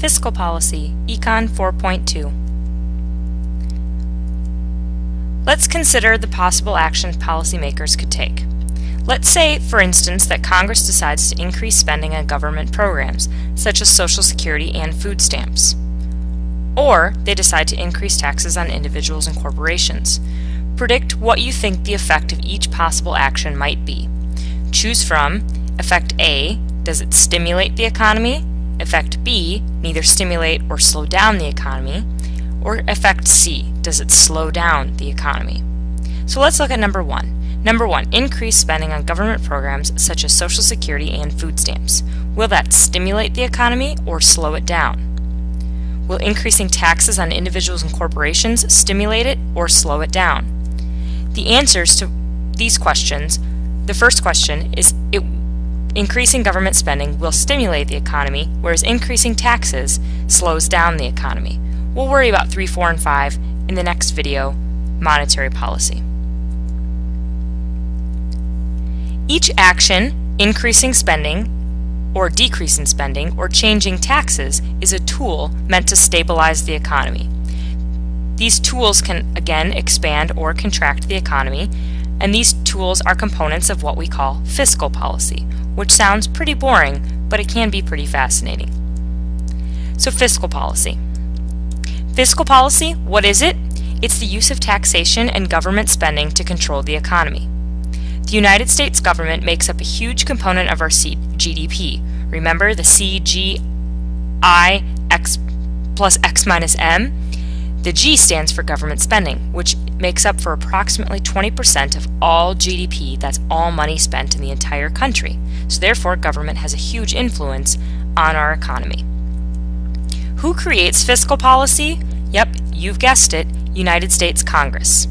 Fiscal Policy, Econ 4.2. Let's consider the possible action policymakers could take. Let's say, for instance, that Congress decides to increase spending on government programs, such as Social Security and food stamps. Or they decide to increase taxes on individuals and corporations. Predict what you think the effect of each possible action might be. Choose from Effect A, does it stimulate the economy? Effect B, neither stimulate or slow down the economy. Or Effect C, does it slow down the economy? So let's look at number one. Number one, increase spending on government programs such as Social Security and food stamps. Will that stimulate the economy or slow it down? Will increasing taxes on individuals and corporations stimulate it or slow it down? The answers to these questions, the first question is increasing government spending will stimulate the economy, whereas increasing taxes slows down the economy. We'll worry about 3, 4, and 5 in the next video, monetary policy. Each action, increasing spending, or decreasing spending, or changing taxes, is a tool meant to stabilize the economy. These tools can, again, expand or contract the economy, and these tools are components of what we call fiscal policy, which sounds pretty boring, but it can be pretty fascinating. So fiscal policy. Fiscal policy, what is it? It's the use of taxation and government spending to control the economy. The United States government makes up a huge component of our GDP. Remember the CGI X plus X minus M? The G stands for government spending, which makes up for approximately 20% of all GDP. That's all money spent in the entire country. So therefore, government has a huge influence on our economy. Who creates fiscal policy? Yep, you've guessed it, United States Congress.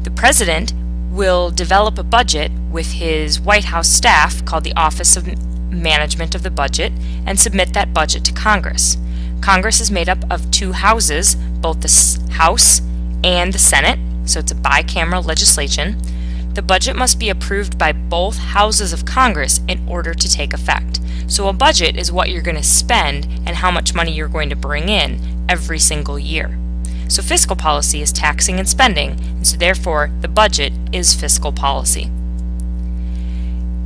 The President will develop a budget with his White House staff called the Office of Management of the Budget and submit that budget to Congress. Congress is made up of two houses, both the House and the Senate, so it's a bicameral legislation. The budget must be approved by both houses of Congress in order to take effect. So a budget is what you're going to spend and how much money you're going to bring in every single year. So fiscal policy is taxing and spending, and so therefore the budget is fiscal policy.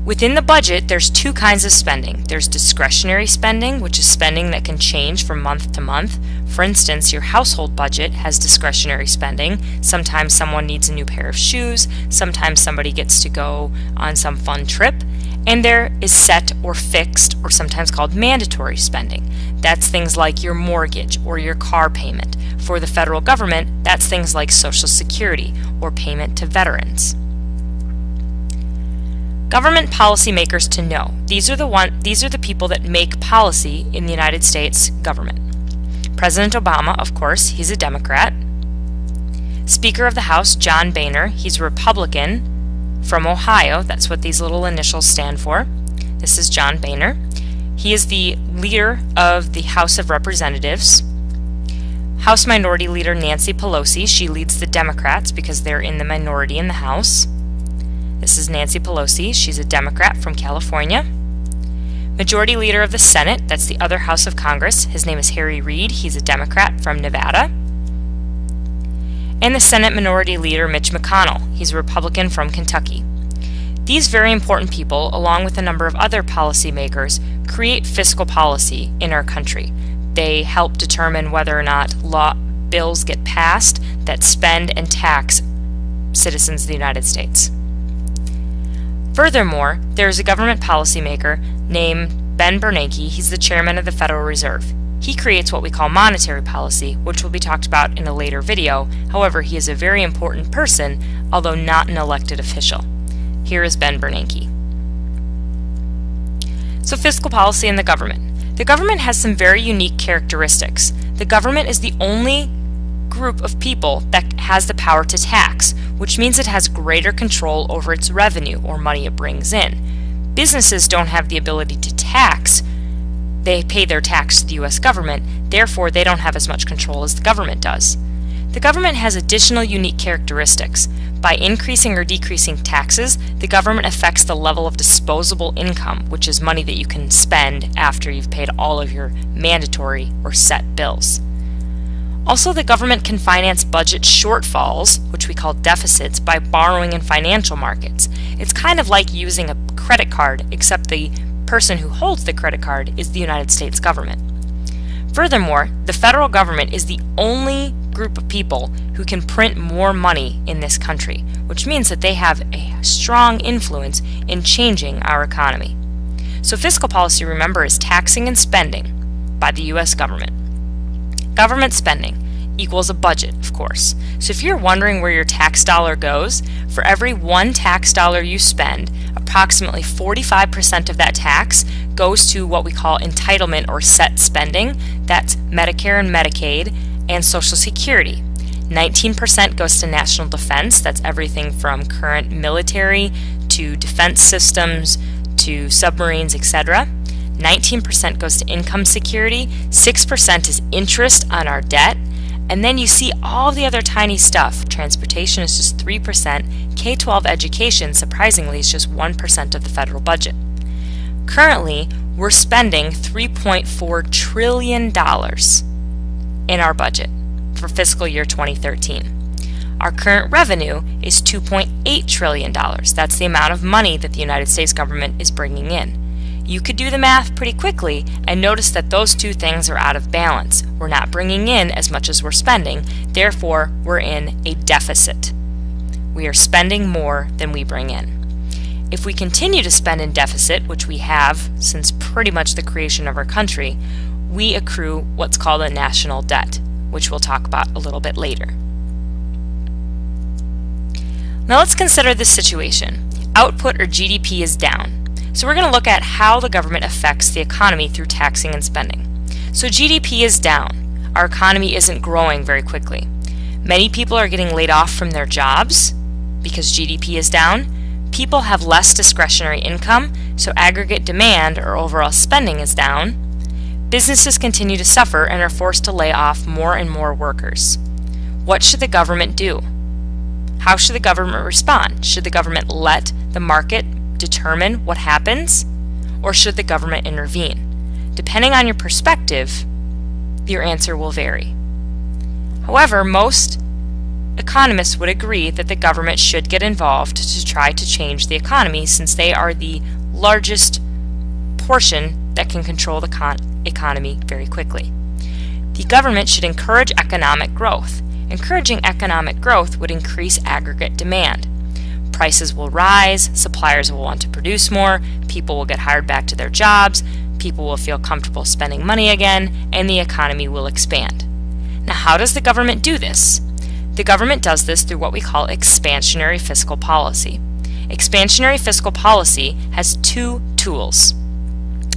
Within the budget, there's two kinds of spending. There's discretionary spending, which is spending that can change from month to month. For instance, your household budget has discretionary spending. Sometimes someone needs a new pair of shoes, sometimes somebody gets to go on some fun trip, and there is set or fixed, or sometimes called mandatory spending. That's things like your mortgage or your car payment. For the federal government, that's things like Social Security or payment to veterans. Government policymakers to know. These are the people that make policy in the United States government. President Obama, of course, he's a Democrat. Speaker of the House, John Boehner, he's a Republican from Ohio. That's what these little initials stand for. This is John Boehner. He is the leader of the House of Representatives. House Minority Leader Nancy Pelosi, she leads the Democrats because they're in the minority in the House. This is Nancy Pelosi. She's a Democrat from California. Majority Leader of the Senate, that's the other House of Congress. His name is Harry Reid. He's a Democrat from Nevada. And the Senate Minority Leader Mitch McConnell. He's a Republican from Kentucky. These very important people, along with a number of other policymakers, create fiscal policy in our country. They help determine whether or not bills get passed that spend and tax citizens of the United States. Furthermore, there is a government policymaker named Ben Bernanke. He's the chairman of the Federal Reserve. He creates what we call monetary policy, which will be talked about in a later video. However, he is a very important person, although not an elected official. Here is Ben Bernanke. So fiscal policy and the government. The government has some very unique characteristics. The government is the only group of people that has the power to tax, which means it has greater control over its revenue or money it brings in. Businesses don't have the ability to tax. They pay their tax to the U.S. government, therefore they don't have as much control as the government does. The government has additional unique characteristics. By increasing or decreasing taxes, the government affects the level of disposable income, which is money that you can spend after you've paid all of your mandatory or set bills. Also, the government can finance budget shortfalls, which we call deficits, by borrowing in financial markets. It's kind of like using a credit card, except the person who holds the credit card is the United States government. Furthermore, the federal government is the only group of people who can print more money in this country, which means that they have a strong influence in changing our economy. So fiscal policy, remember, is taxing and spending by the U.S. government. Government spending equals a budget, of course. So if you're wondering where your tax dollar goes, for every one tax dollar you spend, approximately 45% of that tax goes to what we call entitlement or set spending. That's Medicare and Medicaid and Social Security. 19% goes to national defense. That's everything from current military to defense systems to submarines, etc. 19% goes to income security. 6% is interest on our debt. And then you see all the other tiny stuff. Transportation is just 3%. K-12 education, surprisingly, is just 1% of the federal budget. Currently, we're spending $3.4 trillion in our budget for fiscal year 2013. Our current revenue is $2.8 trillion. That's the amount of money that the United States government is bringing in. You could do the math pretty quickly and notice that those two things are out of balance. We're not bringing in as much as we're spending, therefore we're in a deficit. We are spending more than we bring in. If we continue to spend in deficit, which we have since pretty much the creation of our country, we accrue what's called a national debt, which we'll talk about a little bit later. Now let's consider this situation. Output, or GDP, is down. So we're going to look at how the government affects the economy through taxing and spending. So GDP is down. Our economy isn't growing very quickly. Many people are getting laid off from their jobs because GDP is down. People have less discretionary income, so aggregate demand or overall spending is down. Businesses continue to suffer and are forced to lay off more and more workers. What should the government do? How should the government respond? Should the government let the market determine what happens, or should the government intervene? Depending on your perspective, your answer will vary. However, most economists would agree that the government should get involved to try to change the economy, since they are the largest portion that can control the economy very quickly. The government should encourage economic growth. Encouraging economic growth would increase aggregate demand. Prices will rise, suppliers will want to produce more, people will get hired back to their jobs, people will feel comfortable spending money again, and the economy will expand. Now, how does the government do this? The government does this through what we call expansionary fiscal policy. Expansionary fiscal policy has two tools,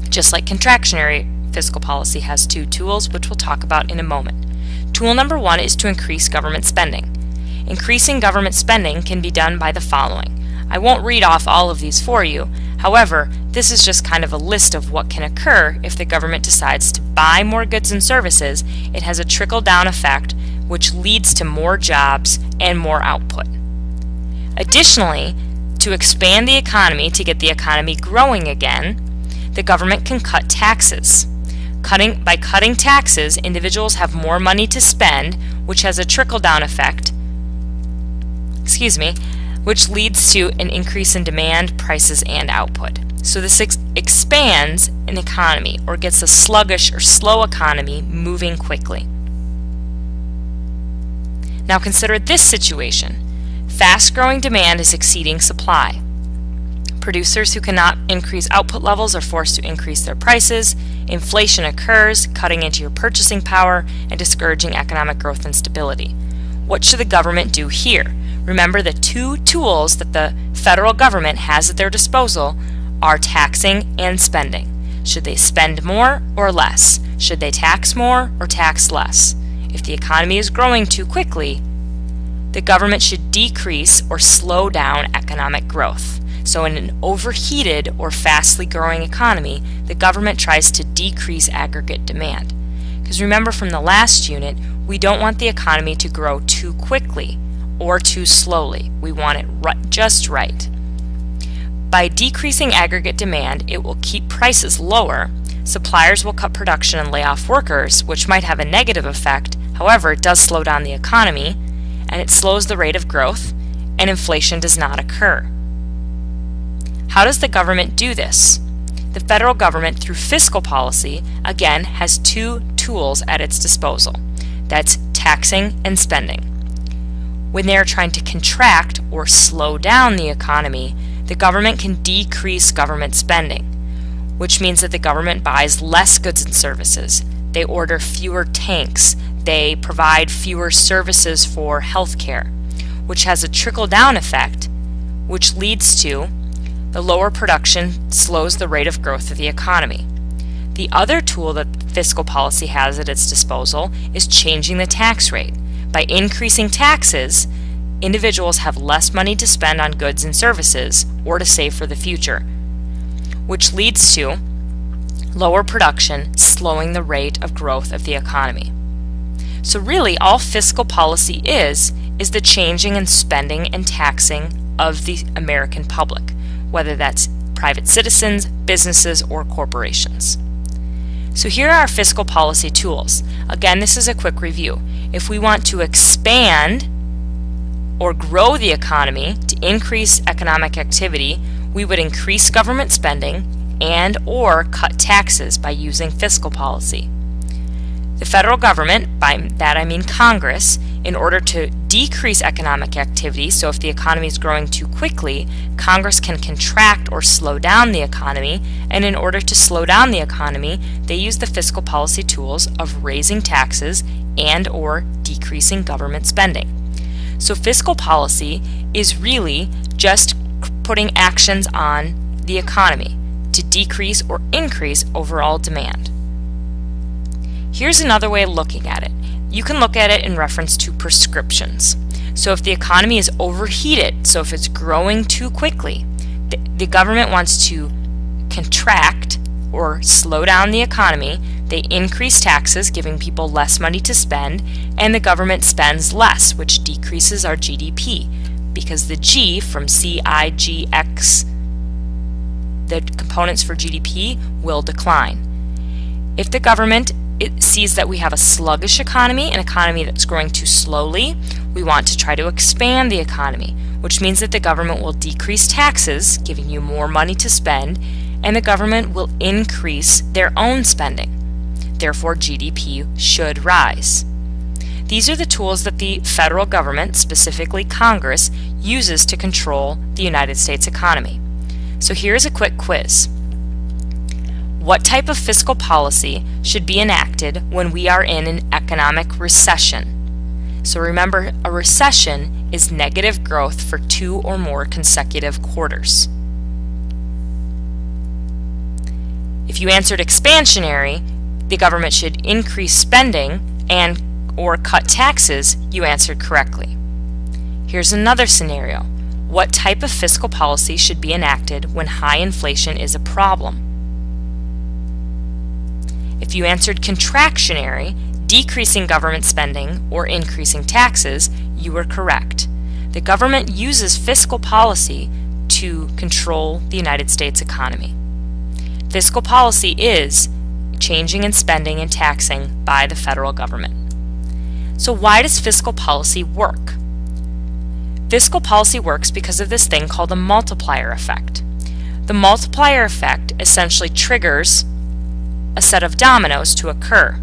just like contractionary fiscal policy has two tools, which we'll talk about in a moment. Tool number one is to increase government spending. Increasing government spending can be done by the following. I won't read off all of these for you. However, this is just kind of a list of what can occur if the government decides to buy more goods and services. It has a trickle-down effect, which leads to more jobs and more output. Additionally, to expand the economy, to get the economy growing again, the government can cut taxes. By cutting taxes, individuals have more money to spend, which has a trickle-down effect, which leads to an increase in demand, prices, and output. So this expands an economy, or gets a sluggish or slow economy moving quickly. Now consider this situation. Fast-growing demand is exceeding supply. Producers who cannot increase output levels are forced to increase their prices. Inflation occurs, cutting into your purchasing power and discouraging economic growth and stability. What should the government do here? Remember, the two tools that the federal government has at their disposal are taxing and spending. Should they spend more or less? Should they tax more or tax less? If the economy is growing too quickly, the government should decrease or slow down economic growth. So in an overheated or fastly growing economy, the government tries to decrease aggregate demand. Because remember from the last unit, we don't want the economy to grow too quickly, or too slowly. We want it just right. By decreasing aggregate demand, it will keep prices lower. Suppliers will cut production and lay off workers, which might have a negative effect. However, it does slow down the economy, and it slows the rate of growth, and inflation does not occur. How does the government do this? The federal government, through fiscal policy, again, has two tools at its disposal. That's taxing and spending. When they are trying to contract or slow down the economy, the government can decrease government spending, which means that the government buys less goods and services. They order fewer tanks. They provide fewer services for healthcare, which has a trickle-down effect, which leads to the lower production slows the rate of growth of the economy. The other tool that fiscal policy has at its disposal is changing the tax rate. By increasing taxes, individuals have less money to spend on goods and services or to save for the future, which leads to lower production, slowing the rate of growth of the economy. So really, all fiscal policy is the changing in spending and taxing of the American public, whether that's private citizens, businesses, or corporations. So here are our fiscal policy tools. Again, this is a quick review. If we want to expand or grow the economy to increase economic activity, we would increase government spending and or cut taxes by using fiscal policy. The federal government, by that I mean Congress, in order to decrease economic activity, so if the economy is growing too quickly, Congress can contract or slow down the economy, and in order to slow down the economy, they use the fiscal policy tools of raising taxes and or decreasing government spending. So fiscal policy is really just putting actions on the economy to decrease or increase overall demand. Here's another way of looking at it. You can look at it in reference to prescriptions. So if the economy is overheated, so if it's growing too quickly, the government wants to contract or slow down the economy. They increase taxes, giving people less money to spend, and the government spends less, which decreases our GDP, because the G from CIGX, the components for GDP, will decline. If the government sees that we have a sluggish economy, an economy that's growing too slowly, we want to try to expand the economy, which means that the government will decrease taxes, giving you more money to spend, and the government will increase their own spending. Therefore, GDP should rise. These are the tools that the federal government, specifically Congress, uses to control the United States economy. So here's a quick quiz. What type of fiscal policy should be enacted when we are in an economic recession? So remember, a recession is negative growth for 2 or more consecutive quarters. If you answered expansionary, the government should increase spending and or cut taxes, you answered correctly. Here's another scenario. What type of fiscal policy should be enacted when high inflation is a problem? If you answered contractionary, decreasing government spending or increasing taxes, you were correct. The government uses fiscal policy to control the United States economy. Fiscal policy is changing in spending and taxing by the federal government. So why does fiscal policy work? Fiscal policy works because of this thing called the multiplier effect. The multiplier effect essentially triggers a set of dominoes to occur.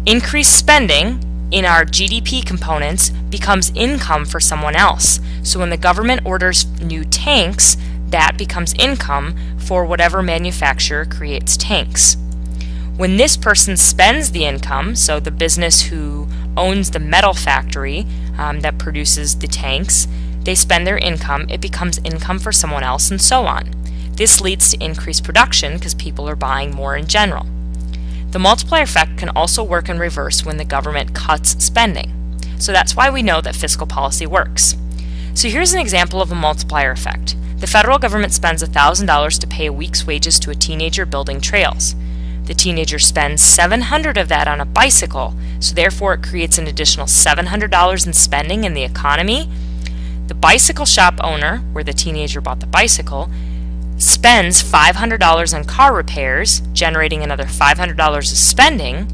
Increased spending in our GDP components becomes income for someone else. So when the government orders new tanks, that becomes income for whatever manufacturer creates tanks. When this person spends the income, so the business who owns the metal factory that produces the tanks, they spend their income, it becomes income for someone else, and so on. This leads to increased production because people are buying more in general. The multiplier effect can also work in reverse when the government cuts spending. So that's why we know that fiscal policy works. So here's an example of a multiplier effect. The federal government spends $1,000 to pay a week's wages to a teenager building trails. The teenager spends $700 of that on a bicycle, so therefore it creates an additional $700 in spending in the economy. The bicycle shop owner, where the teenager bought the bicycle, spends $500 on car repairs, generating another $500 of spending,